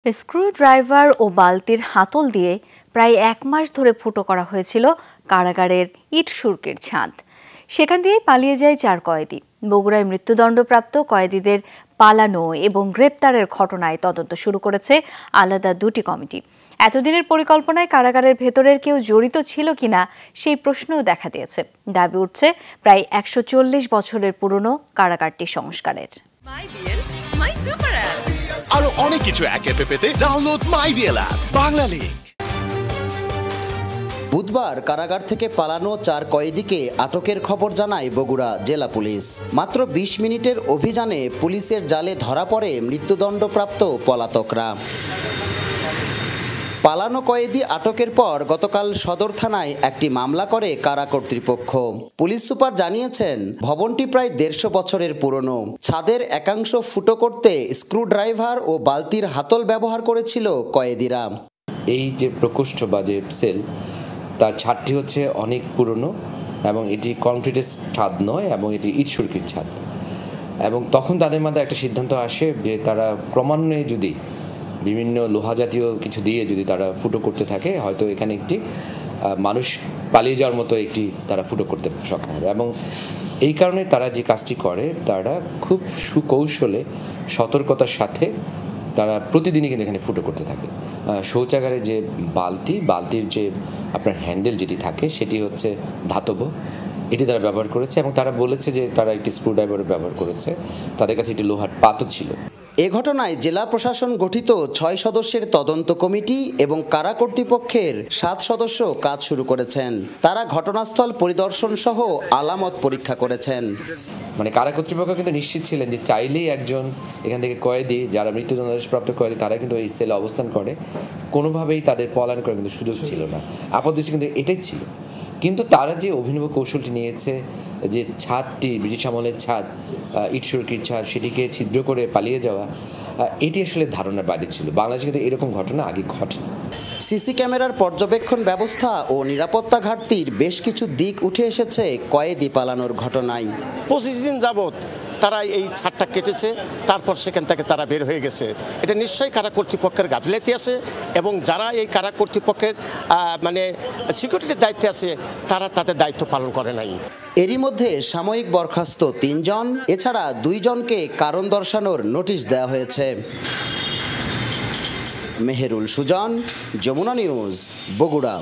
Screwdriver ও বালতির হাতল দিয়ে প্রায় ১ মাস ধরে ফুটো করা হয়েছিল কারাগারের ইট সুরকির ছাদ। সেখান দিয়েই পালিয়ে যায় ৪ কয়েদি। বগুড়ায় মৃত্যুদণ্ডপ্রাপ্ত কয়েদিদের পালানো এবং গ্রেপ্তারের ঘটনায় তদন্ত শুরু করেছে আলাদা দুটি কমিটি। এতদিনের পরিকল্পনায় কারাগারের ভেতরের কেউ জড়িত ছিল কিনা সেই প্রশ্নও দেখা দিয়েছে। দাবি উঠছে প্রায় ১৪০ বছরের পুরনো কারাগারটি সংস্কারের। আরো অনেক কিছু এক অ্যাপে পেতে ডাউনলোড মাইবিএল অ্যাপ বাংলা লিংক। বুধবার কারাগার থেকে পালানো ৪ কয়েদিকে আটকের খবর জানায় বগুড়া জেলা পুলিশ। মাত্র ২০ মিনিটের অভিযানে পুলিশের জালে ধরা পড়ে মৃত্যুদণ্ডপ্রাপ্ত পলাতকরা। পালানো কয়েদি আটকের পর গতকাল সদর থানায় একটি মামলা করে কারা কর্তৃপক্ষ। পুলিশ সুপার জানিয়েছেন, ভবনটি প্রায় ১৫০ বছরের পুরনো। ছাদের একাংশ ফুটো করতে স্ক্রুড্রাইভার ও বালতির হাতল ব্যবহার করেছিল কয়েদিরা। এই যে প্রকোষ্ঠ বা যে সেল, তার ছাদটি হচ্ছে অনেক পুরনো এবং এটি কংক্রিটের ছাদ নয় এবং এটি ইট সুরকির ছাদ। এবং তখন তাদের মধ্যে একটা সিদ্ধান্ত আসে যে তারা ক্রমান্বয়ে যদি বিভিন্ন লোহা জাতীয় কিছু দিয়ে যদি তারা ফুটো করতে থাকে, হয়তো এখানে একটি মানুষ পালিয়ে যাওয়ার মতো একটি তারা ফুটো করতে সক্ষম হবে। এবং এই কারণে তারা যে কাজটি করে, তারা খুব সুকৌশলে সতর্কতার সাথে তারা প্রতিদিনই কিন্তু এখানে ফুটো করতে থাকে। শৌচাগারে যে বালতির যে আপনার হ্যান্ডেল যেটি থাকে, সেটি হচ্ছে ধাতব, এটি তারা ব্যবহার করেছে। এবং তারা বলেছে যে তারা একটি স্ক্রুড্রাইভার ব্যবহার করেছে, তাদের কাছে একটি লোহার পাতও ছিল। এ ঘটনায় জেলা প্রশাসন গঠিত ৬ সদস্যের তদন্ত কমিটি এবং কারা কর্তৃপক্ষের ৭ সদস্য কাজ শুরু করেছেন। তারা ঘটনাস্থল পরিদর্শন সহ আলামত পরীক্ষা করেছেন। মানে কারা কর্তৃপক্ষ কিন্তু নিশ্চিত ছিলেন যে চাইলেই একজন এখান থেকে কয়েদি, যারা মৃত্যুদণ্ডপ্রাপ্ত কয়েদি, তারা কিন্তু এই সেলে অবস্থান করে, কোনোভাবেই তাদের পলায়ন করার কিন্তু সুযোগ ছিল না। আপাতদৃষ্টি কিন্তু এটাই ছিল। কিন্তু তারা যে অভিনব কৌশলটি নিয়েছে, যে ছাদটি ব্রিটিশ আমলের ছাদ, ইট সুরকির ছাদ, সেটিকে ছিদ্র করে পালিয়ে যাওয়া, এটি আসলে ধারণার বাইরে ছিল। বাংলাদেশে কিন্তু এরকম ঘটনা আগে ঘটেনি। সিসি ক্যামেরার পর্যবেক্ষণ ব্যবস্থা ও নিরাপত্তা ঘাটতির বেশ কিছু দিক উঠে এসেছে কয়েদি পালানোর ঘটনায়। ২৫ দিন যাবৎ তারা এই ছাদটা কেটেছে, তারপর সেখান থেকে তারা বের হয়ে গেছে। এটা নিশ্চয়ই কারা কর্তৃপক্ষের গাফিলতি আছে এবং যারা এই কারা কর্তৃপক্ষের মানে সিকিউরিটির দায়িত্বে আছে, তারা তাদের দায়িত্ব পালন করে নাই। এরই মধ্যে সাময়িক বরখাস্ত ৩ জন, এছাড়া ২ জনকে কারণ দর্শানোর নোটিশ দেওয়া হয়েছে। মেহেরুল সুজন, যমুনা নিউজ, বগুড়া।